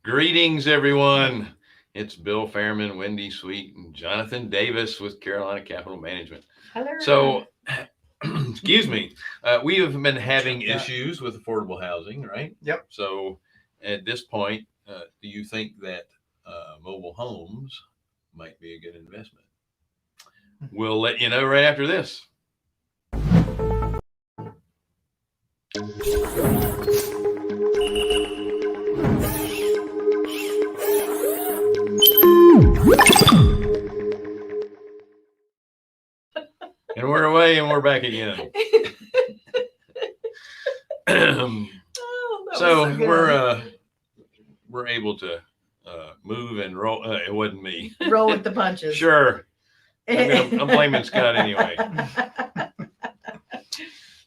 Greetings, everyone. It's Bill Fairman, Wendy Sweet, and Jonathan Davis with Carolina Capital Management. Hello. So, excuse me, we have been having issues with affordable housing, right? Yep. So, at this point, do you think that mobile homes might be a good investment? We'll let you know right after this. And we're away and we're back again. So we're able to move and roll. It wasn't me. Roll with the punches. Sure. I'm blaming Scott anyway. That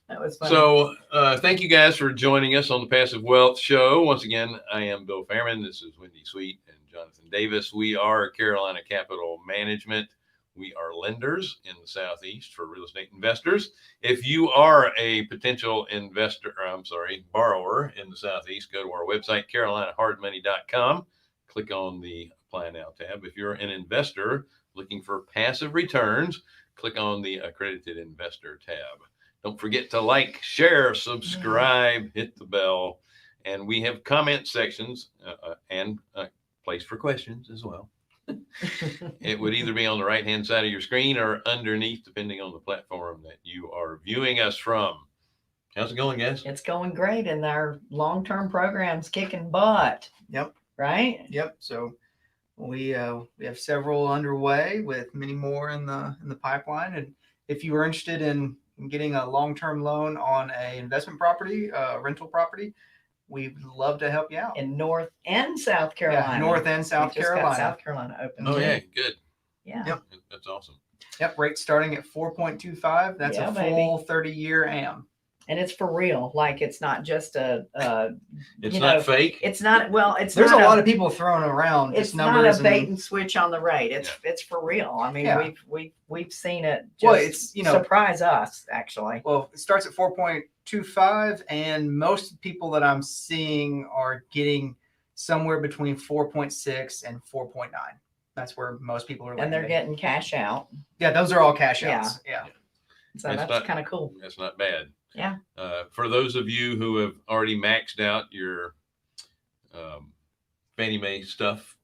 was funny. So thank you guys for joining us on the Passive Wealth Show. Once again, I am Bill Fairman. This is Wendy Sweet and Jonathan Davis. We are Carolina Capital Management. We are lenders in the Southeast for real estate investors. If you are a potential borrower in the Southeast, go to our website, carolinahardmoney.com. Click on the Apply Now tab. If you're an investor looking for passive returns, click on the Accredited Investor tab. Don't forget to like, share, subscribe, hit the bell. And we have comment sections and a place for questions as well. It would either be on the right-hand side of your screen or underneath, depending on the platform that you are viewing us from. How's it going, guys? It's going great, and our long-term program's kicking butt. Yep. Right? Yep. So we have several underway with many more in the pipeline. And if you are interested in getting a long-term loan on a investment property, rental property, we'd love to help you out. In North and South Carolina. Yeah, North and South We just got Carolina. South Carolina open. Oh, too. yeah, good. Yeah. Yep. That's awesome. Yep. Rate starting at 4.25. That's Yeah, a full 30-year AM. And it's for real. Like, it's not just It's not fake. It's not, well, it's There's not a lot of people throwing around it's just not numbers a bait and switch on the rate. It's for real. I mean, Yeah. we've seen it just Well, it's, surprise us, actually. Well, it starts at 4.25, and most people that I'm seeing are getting somewhere between 4.6 and 4.9. That's where most people are. And they're getting cash out. Yeah, those are all cash outs. Yeah. So that's kind of cool. That's not bad. Yeah. For those of you who have already maxed out your Fannie Mae stuff,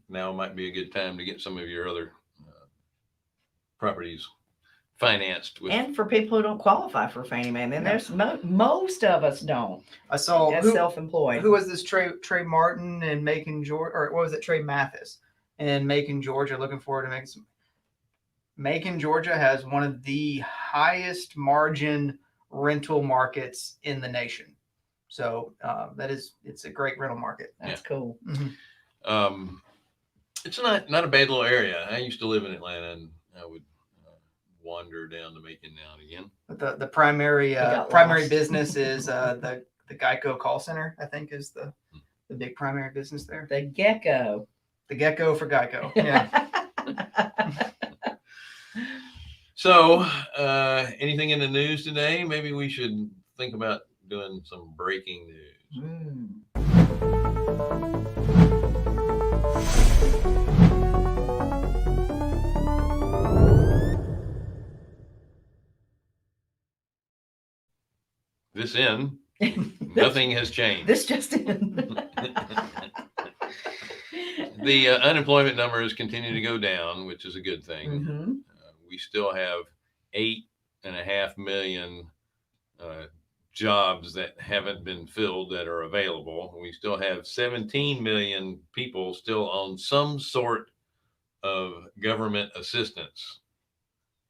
now might be a good time to get some of your other properties financed with. And for people who don't qualify for Fannie Mae, and then there's most of us don't. I saw As self-employed. Who was this? Trey Martin in Macon, Georgia, or what was it? Trey Mathis in Macon, Georgia. Looking forward to making some. Macon, Georgia has one of the highest margin rental markets in the nation. So it's a great rental market. That's cool. Mm-hmm. It's not a bad little area. I used to live in Atlanta, and I would wander down to Macon now and again. But the primary business is the Geico call center, I think, is the big primary business there. The Gecko. The Gecko for Geico. Yeah. So, anything in the news today? Maybe we should think about doing some breaking news. This in, nothing has changed. This just in. The unemployment numbers continue to go down, which is a good thing. Mm-hmm. We still have 8.5 million jobs that haven't been filled that are available. We still have 17 million people still on some sort of government assistance.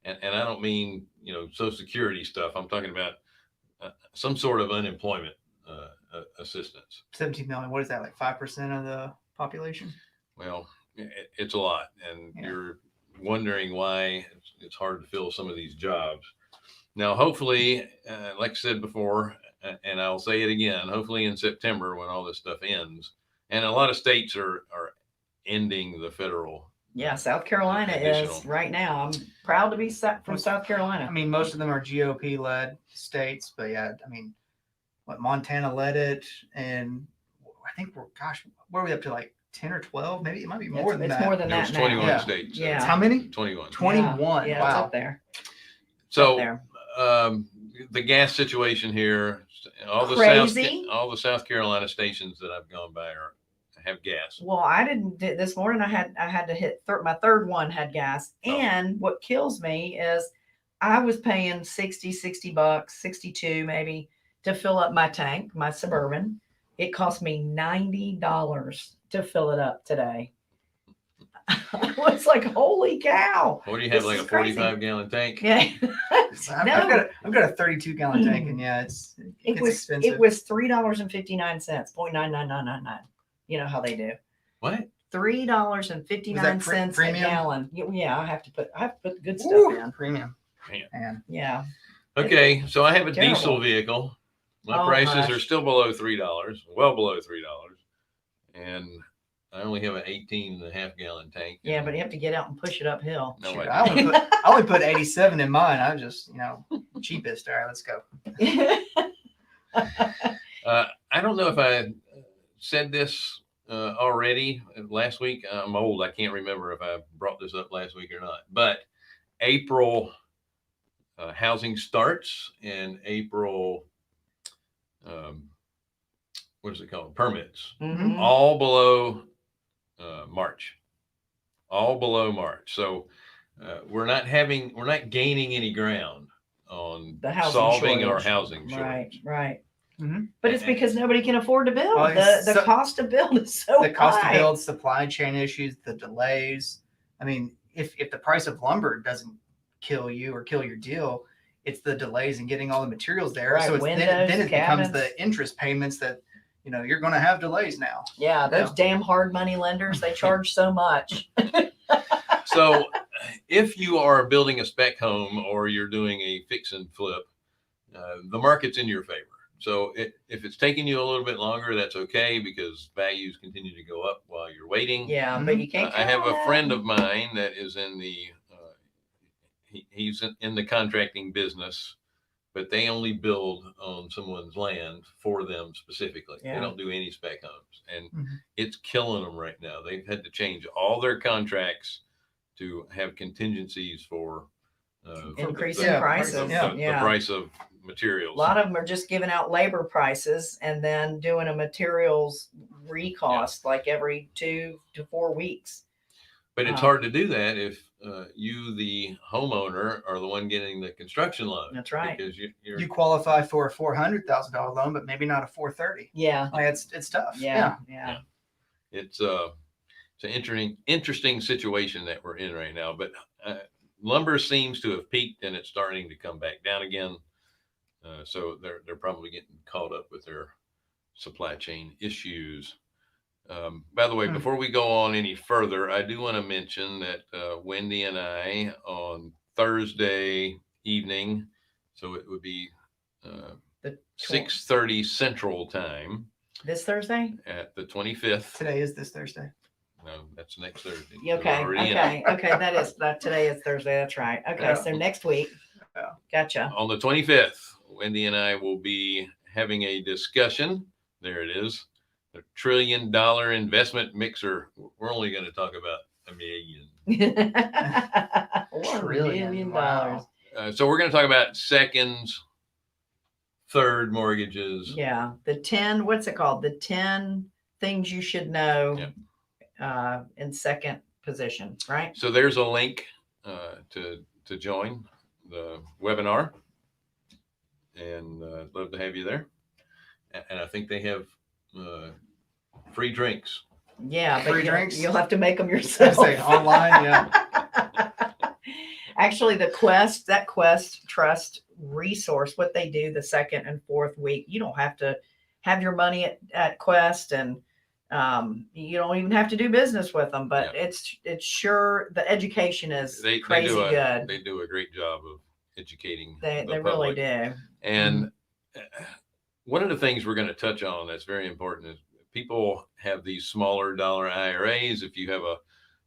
And I don't mean, Social Security stuff. I'm talking about some sort of unemployment assistance. 17 million. What is that? Like 5% of the population? Well, it's a lot. And you're wondering why it's hard to fill some of these jobs. Now, hopefully, like I said before, and I'll say it again, hopefully in September when all this stuff ends, and a lot of states are ending the federal. Yeah, South Carolina is right now. I'm proud to be from South Carolina. I mean, most of them are GOP-led states, but yeah, I mean, Montana led it, and think where are we up to, like 10 or 12? Maybe it might be more It's than that. more than There that was now. 21 Yeah. states. Yeah. It's how many? 21. 21. Yeah, it's Wow. up there. So, Up there. the gas situation here, all the Crazy. South Carolina stations that I've gone by have gas. Well, I didn't. This morning I had to hit my third one had gas, and what kills me is I was paying $60 bucks, 62 maybe, to fill up my tank, my Suburban. It cost me $90 to fill it up today. I was like, holy cow. What do you have, This like a is crazy. 45-gallon tank? Yeah. I've got a 32-gallon tank, and yeah, it's expensive. It was $3.59, 0.99999. You know how they do. What? $3.59 a premium? gallon. Yeah, I have to put the good stuff Ooh, in. premium. Man. Man. Yeah. Okay, so I have a Terrible. diesel vehicle. My Oh, prices hush. are still below $3, well below $3, and I only have an 18.5-gallon tank. Yeah, but you have to get out and push it uphill. No, Shoot, I don't. I only put 87 in mine. I just, cheapest. All right, let's go. I don't know if I said this already last week. I'm old. I can't remember if I brought this up last week or not. But April housing starts, and April, what is it called? Permits. Mhm. All below March. All below March. So we're not gaining any ground on The housing solving our shortage. housing shortage. Right. Mm-hmm. But it's because nobody can afford to build. Well, The cost to build is so high. The cost to build, supply chain issues, the delays. I mean, if the price of lumber doesn't kill you or kill your deal, it's the delays in getting all the materials there. Right, So it's windows, then it becomes cabinets. the interest payments that you're going to have delays now. Yeah, those damn hard money lenders, they charge so much. So if you are building a spec home or you're doing a fix and flip, the market's in your favor. So if it's taking you a little bit longer, that's okay, because values continue to go up while you're waiting. Yeah, but you can't. I have a friend of mine that is in the he's in the contracting business, but they only build on someone's land for them specifically. Yeah. They don't do any spec homes, and Mhm. it's killing them right now. They've had to change all their contracts to have contingencies for Increasing the prices. the price of materials. A lot of them are just giving out labor prices and then doing a materials recost like every 2 to 4 weeks. But it's hard to do that if you, the homeowner, are the one getting the construction loan. That's right. Because you qualify for a $400,000 loan, but maybe not a $430,000. Yeah. Like it's tough. Yeah. It's an interesting situation that we're in right now. But lumber seems to have peaked, and it's starting to come back down again. So they're probably getting caught up with their supply chain issues. By the way, before we go on any further, I do want to mention that Wendy and I on Thursday evening, so it would be 6:30 Central Time. This Thursday? At the 25th. Today is this Thursday. No, that's next Thursday. Okay. Today is Thursday. That's right. Okay. Yeah. So next week. Yeah. Gotcha. On the 25th, Wendy and I will be having a discussion. There it is. The $1 trillion investment mixer. We're only going to talk about $1 million. $1 million. Wow. So we're going to talk about seconds, third mortgages. Yeah. The 10, what's it called? The 10 things you should know in second position, right? So there's a link to join the webinar, and I'd love to have you there. And I think they have free drinks. Yeah, but Free drinks? You'll have to make them yourself. Online, yeah. Actually, that Quest Trust resource, what they do the second and fourth week, you don't have to have your money at Quest, and you don't even have to do business with them. But it's sure the education is crazy good. They do a great job of educating. They the really public. do. And one of the things we're going to touch on that's very important is people have these smaller dollar IRAs. If you have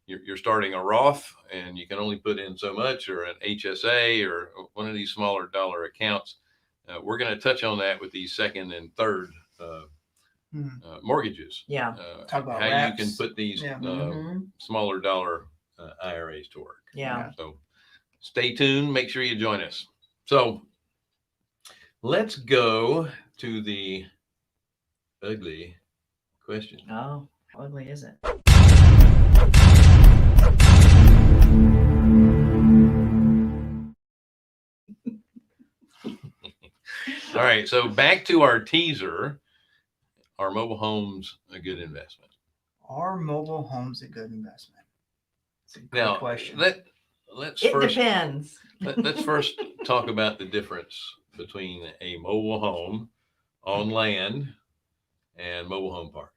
you're starting a Roth and you can only put in so much, or an HSA, or one of these smaller dollar accounts, we're going to touch on that with these second and third mortgages. Yeah. Talk about how wraps. you can put these Yeah. smaller dollar IRAs to work. Yeah. So stay tuned. Make sure you join us. So let's go to the ugly question. Oh, how ugly is it? All right. So back to our teaser. Are mobile homes a good investment? Are mobile homes a good investment? It's a good Now, question. let's It first depends. let's first talk about the difference between a mobile home on land and mobile home parks.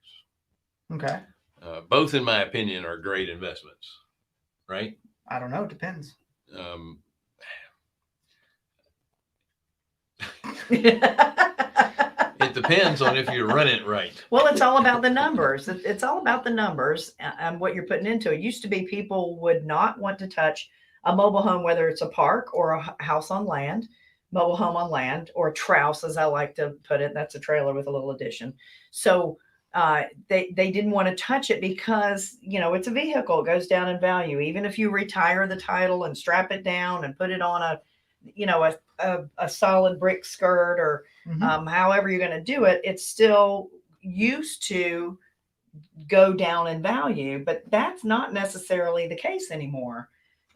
Okay. Both, in my opinion, are great investments, right? I don't know. It depends. Um, it depends on if you run it right. Well, it's all about the numbers. It's all about the numbers and what you're putting into it. Used to be people would not want to touch a mobile home, whether it's a park or a house on land, mobile home on land, or a trouse, as I like to put it. That's a trailer with a little addition. So they didn't want to touch it because, you know, it's a vehicle. It goes down in value. Even if you retire the title and strap it down and put it on a, you know, a solid brick skirt or however you're going to do it, it's still used to go down in value, but that's not necessarily the case anymore.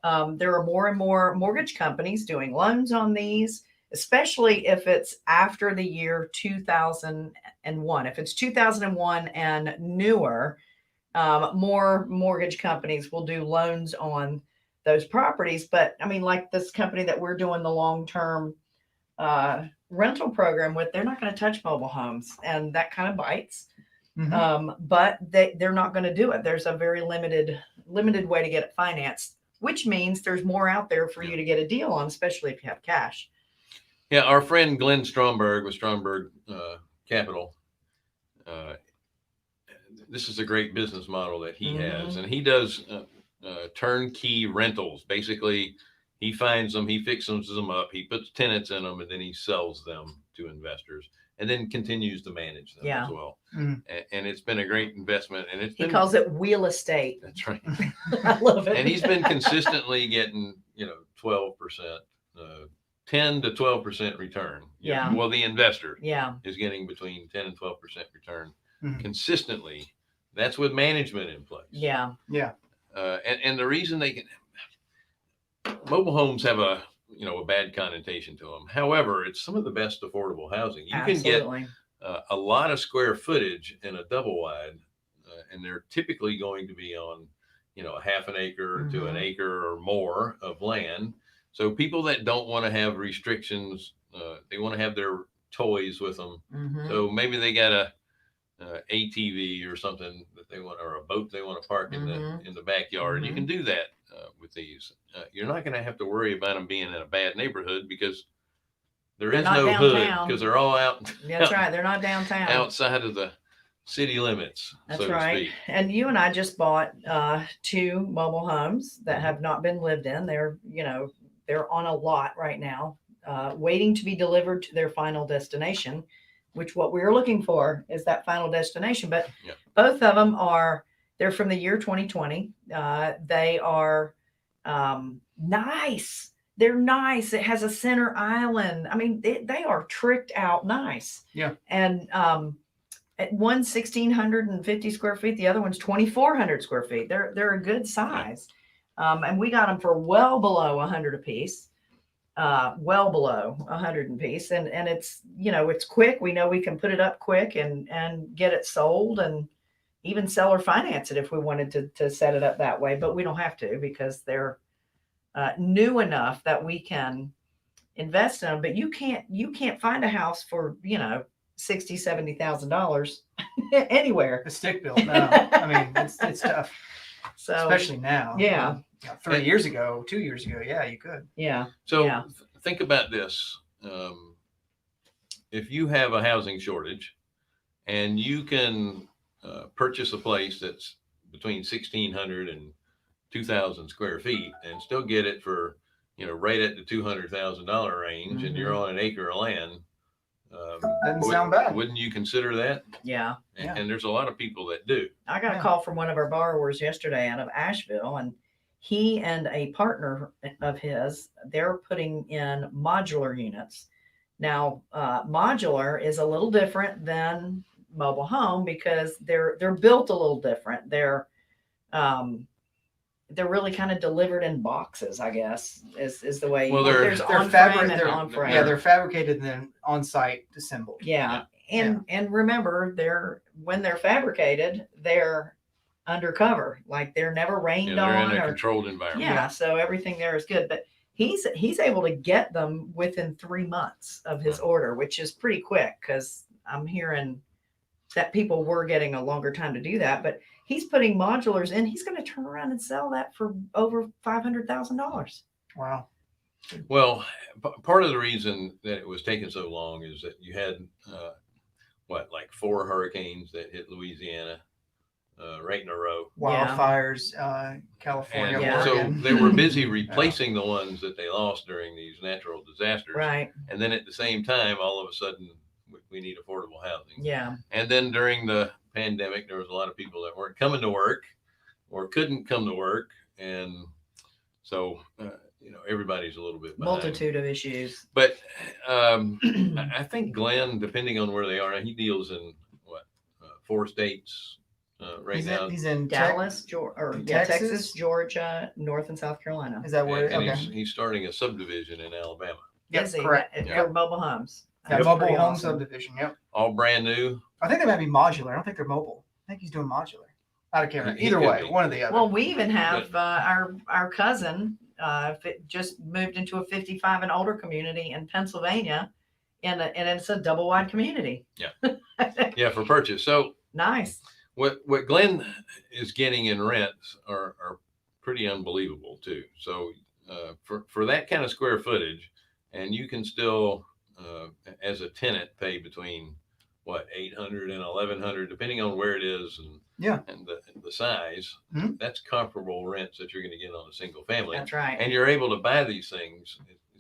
There are more and more mortgage companies doing loans on these, especially if it's after the year 2001. If it's 2001 and newer, more mortgage companies will do loans on those properties. But I mean, like this company that we're doing the long-term rental program with, they're not going to touch mobile homes, and that kind of bites. But they're not going to do it. There's a very limited way to get it financed, which means there's more out there for you to get a deal on, especially if you have cash. Yeah, our friend Glenn Stromberg with Stromberg Capital. This is a great business model that he has, and he does turnkey rentals. Basically, he finds them, he fixes them up, he puts tenants in them, and then he sells them to investors, and then continues to manage them as well. And it's been a great investment, and he calls it real estate. That's right. I love it. And he's been consistently getting 12%. 10 to 12% return. Well, the investor is getting between 10 and 12% return consistently. That's with management in place. Yeah. And the reason mobile homes have a bad connotation to them. However, it's some of the best affordable housing. You can get a lot of square footage in a double wide, and they're typically going to be on, a half an acre to an acre or more of land. So people that don't want to have restrictions, they want to have their toys with them. So maybe they got a ATV or something that they want, or a boat they want to park in the backyard. You can do that with these. You're not going to have to worry about them being in a bad neighborhood because there is no hood, because they're all out. That's right. They're not downtown. Outside of the city limits. That's right. And you and I just bought 2 mobile homes that have not been lived in. They're on a lot right now, waiting to be delivered to their final destination, which what we're looking for is that final destination. But both of them they're from the year 2020. They are nice. They're nice. It has a center island. I mean, they are tricked out nice. Yeah. And one's 1,650 square feet. The other one's 2,400 square feet. They're a good size. And we got them for well below 100 a piece, well below 100 a piece. And it's, it's quick. We know we can put it up quick and get it sold, and even sell or finance it if we wanted to set it up that way. But we don't have to, because they're new enough that we can invest in them. But you can't find a house for, $60,000-$70,000 anywhere. A stick built. No, I mean, it's tough. So, especially now. Yeah. 3 years ago, 2 years ago. Yeah, you could. Yeah. So think about this. If you have a housing shortage and you can purchase a place that's between 1,600 and 2,000 square feet and still get it for, right at the $200,000 range, and you're on an acre of land, Doesn't sound bad. Wouldn't you consider that? Yeah. And there's a lot of people that do. I got a Yeah. call from one of our borrowers yesterday out of Asheville, and he and a partner of his, they're putting in modular units. Now, modular is a little different than mobile home because they're built a little different. They're really kind of delivered in boxes, I guess, is the way. Well, there's they're on frame and they're- on frame. Yeah, they're fabricated and then on site assembled. Yeah. And remember, when they're fabricated, they're undercover. Like they're never rained They're on in a or controlled environment. yeah, so everything there is good. But he's able to get them within 3 months of his order, which is pretty quick because I'm hearing that people were getting a longer time to do that. But he's putting modulars in. He's going to turn around and sell that for over $500,000. Wow. Well, part of the reason that it was taking so long is that you had like 4 hurricanes that hit Louisiana right in a row. Wildfires, California, And so Oregon. they were busy replacing the ones that they lost during these natural disasters. Right. And then at the same time, all of a sudden, we need affordable housing. Yeah. And then during the pandemic, there was a lot of people that weren't coming to work or couldn't come to work. And so, everybody's a little bit behind. Multitude of issues. But I think Glenn, depending on where they are, he deals in 4 states right now. He's in Dallas, Texas, Texas? Georgia, North and South Carolina. Is that where? And Okay. he's starting a subdivision in Alabama. Yep, Is he? correct. For mobile homes. Yeah, That's mobile pretty home awesome. subdivision. Yep. All brand new. I think they might be modular. I don't think they're mobile. I think he's doing modular. I don't care. He Either could way, be. one or the other. Well, we even have our cousin just moved into a 55 and older community in Pennsylvania, and it's a double wide community. Yeah, for purchase. So Nice. what Glenn is getting in rents are pretty unbelievable too. So for that kind of square footage, and you can still as a tenant pay between $800 and $1,100 depending on where it is and the size. Mhm. That's comparable rents that you're going to get on a single family. That's right. And you're able to buy these things,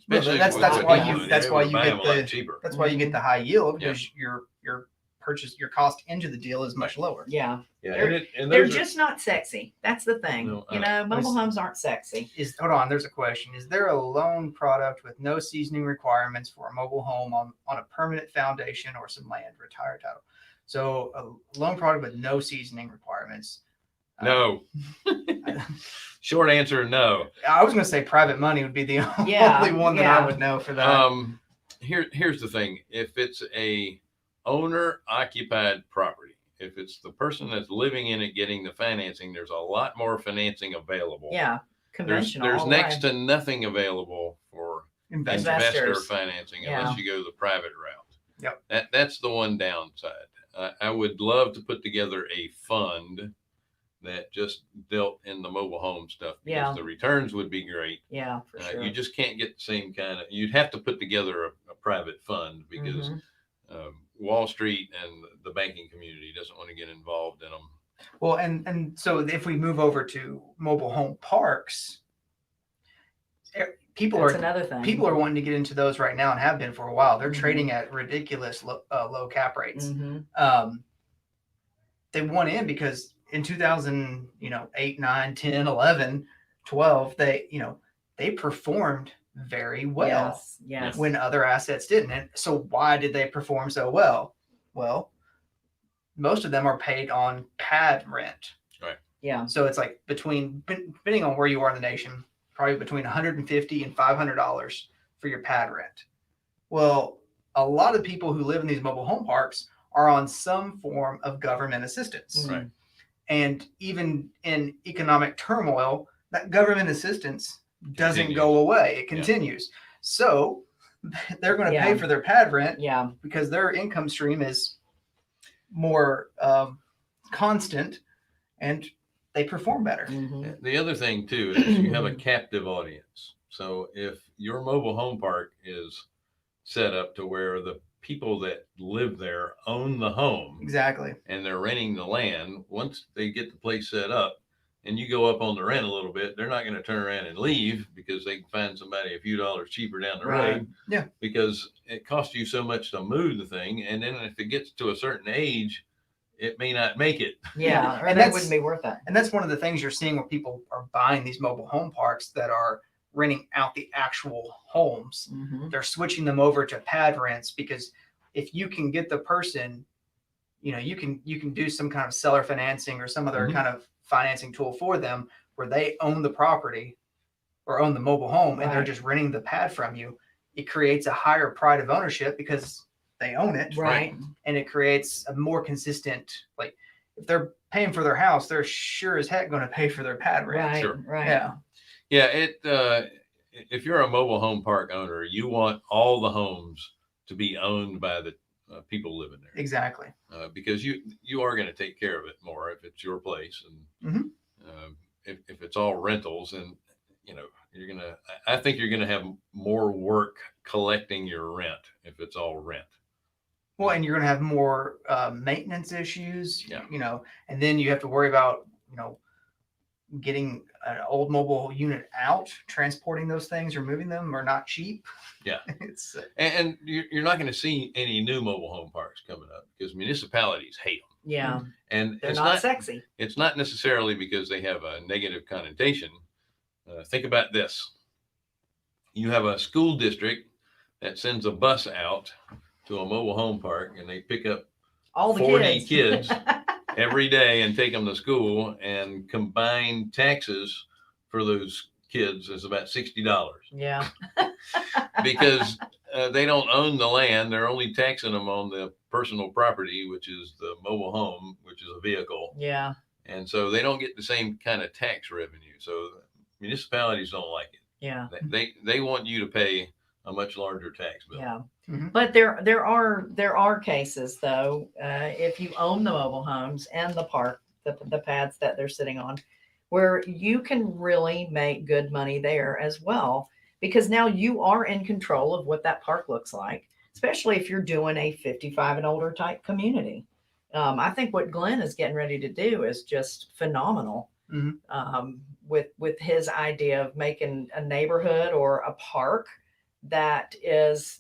Well, especially that's with why what you doing, that's you're why able to you buy get them a lot the cheaper. that's why you get the high yield Yeah. because your cost into the deal is much lower. Yeah. Yeah, They're and those are- just not sexy. That's the thing. No, Mobile homes aren't sexy. Hold on, there's a question. Is there a loan product with no seasoning requirements for a mobile home on a permanent foundation or some land, retired title? So a loan product with no seasoning requirements. no. Short answer, no. I was going to say private money would be the Yeah, only one that yeah. I would know for that. Here's the thing. If it's a owner occupied property, if it's the person that's living in it getting the financing, there's a lot more financing available. Yeah. Conventional. There's all the next way. to nothing available for Investment. investor Investors. financing Yeah. unless you go the private route. Yep. That's the one downside. I would love to put together a fund that just dealt in the mobile home stuff because Yeah. the returns would be great. Yeah, for sure. You just can't get the same kind of. You'd have to put together a private fund because Mhm. Wall Street and the banking community doesn't want to get involved in them. Well, and so if we move over to mobile home parks, people That's are another thing. people are wanting to get into those right now and have been for a while. They're Mhm. trading at ridiculous low cap rates. Mhm. They went in because in 2008, 9, 10, 11, 12, they performed very well Yes. when other assets didn't. And so why did they perform so well? Well, most of them are paid on pad rent. Yeah. So it's like depending on where you are in the nation, probably between $150 and $500 for your pad rent. Well, a lot of people who live in these mobile home parks are on some form of government assistance. Mhm. Right. And even in economic turmoil, that government assistance doesn't Continues. go away. It Yeah. continues. So they're going to Yeah. pay for their pad rent Yeah. because their income stream is more constant and they perform better. Mhm. The other thing too is you have a captive audience. So if your mobile home park is set up to where the people that live there own the home Exactly. and they're renting the land, once they get the place set up, and you go up on the rent a little bit, they're not going to turn around and leave because they can find somebody a few dollars cheaper down the Right. road. Yeah. Because it costs you so much to move the thing. And then if it gets to a certain age, it may not make it. Yeah, or And that that's- wouldn't be worth it. And that's one of the things you're seeing where people are buying these mobile home parks that are renting out the actual homes. Mhm. They're switching them over to pad rents because if you can get the person, you can do some kind of seller financing or some other Mhm. kind of financing tool for them where they own the property or own the mobile home and they're Right. just renting the pad from you. It creates a higher pride of ownership because they own it. Right. And it creates a more consistent, like if they're paying for their house, they're sure as heck going to pay for their pad rent. Right. Sure. Right. Yeah. Yeah. If you're a mobile home park owner, you want all the homes to be owned by the people living there. Exactly. Because you are going to take care of it more if it's your place. And Mhm. if it's all rentals, and I think you're going to have more work collecting your rent if it's all rent. Well, and you're going to have more maintenance issues, Yeah. And then you have to worry about, getting an old mobile unit out, transporting those things or moving them are not cheap. Yeah. It's And you're not going to see any new mobile home parks coming up because municipalities hate them. Yeah. And They're it's not sexy. It's not necessarily because they have a negative connotation. Think about this. You have a school district that sends a bus out to a mobile home park and they pick up All the 40 kids. kids every day and take them to school, and combined taxes for those kids is about $60 Yeah. because they don't own the land. They're only taxing them on the personal property, which is the mobile home, which is a vehicle. Yeah. And so they don't get the same kind of tax revenue. So municipalities don't like it. Yeah. They want you to pay a much larger tax bill. Yeah. Mhm. But there are cases though, if you own the mobile homes and the park, the pads that they're sitting on, where you can really make good money there as well, because now you are in control of what that park looks like, especially if you're doing a 55 and older type community. I think what Glenn is getting ready to do is just phenomenal. Mhm. With his idea of making a neighborhood or a park that is,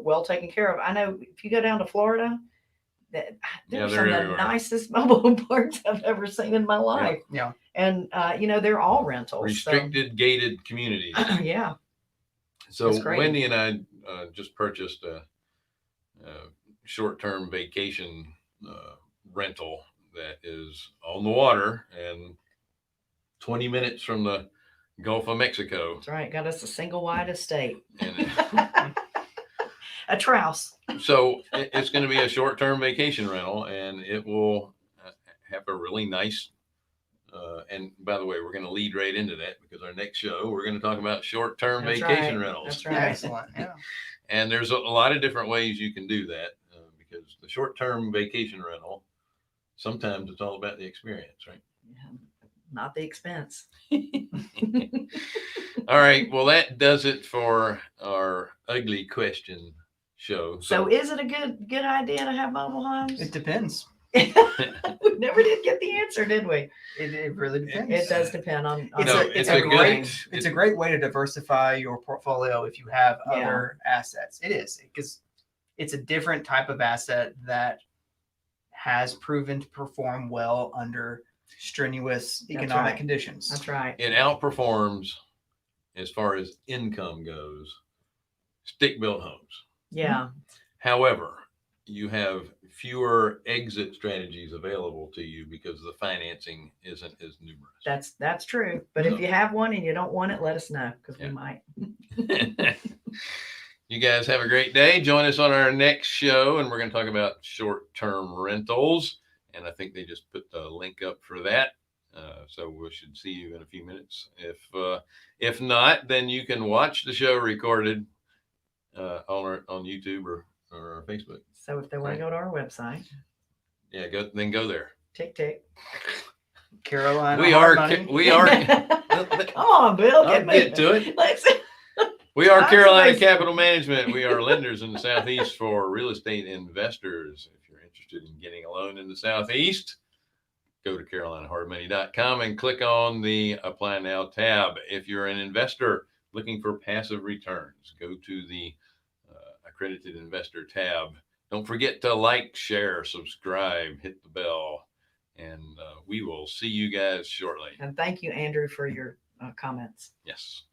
well taken care of. I know if you go down to Florida, that there's some of they're the everywhere. nicest mobile home parks I've ever seen in my life. Yeah. And they're all rentals. Restricted, gated communities. So, yeah. So That's great. Wendy and I just purchased a short-term vacation rental that is on the water and 20 minutes from the Gulf of Mexico. That's right. Got us a single wide estate. And A trouse. so it's going to be a short-term vacation rental, and it will have a really nice. And by the way, we're going to lead right into that because our next show we're going to talk about short-term That's vacation right. rentals. That's right. Excellent. Yeah. And there's a lot of different ways you can do that because the short-term vacation rental, sometimes it's all about the experience, right? Yeah, not the expense. All right. Well, that does it for our ugly question show. So is it a good idea to have mobile homes? It depends. We never did get the answer, did we? It really depends. It does depend on It's, No, a, it's, it's a a great good- it's a great way to diversify your portfolio if you have Yeah. other assets. It is because it's a different type of asset that has proven to perform well under strenuous economic right. conditions. That's right. It outperforms as far as income goes stick-built homes. Yeah. However, you have fewer exit strategies available to you because the financing isn't as numerous. That's true. But if you have one and you don't want it, let us know because Yeah. we might. You guys have a great day. Join us on our next show, and we're going to talk about short-term rentals. And I think they just put the link up for that. So we should see you in a few minutes. If not, then you can watch the show recorded on YouTube or our Facebook. So if they want to go to our website, Yeah, go there. tick tick. Carolina, We hard are money. Come on, Bill. I'll get to it. Let's. We are That's Carolina nice. Capital Management. We are lenders in the Southeast for real estate investors. If you're interested in getting a loan in the Southeast, go to carolinahardmoney.com and click on the Apply Now tab. If you're an investor looking for passive returns, go to the Accredited Investor tab. Don't forget to like, share, subscribe, hit the bell, and we will see you guys shortly. And thank you, Andrew, for your comments. Yes.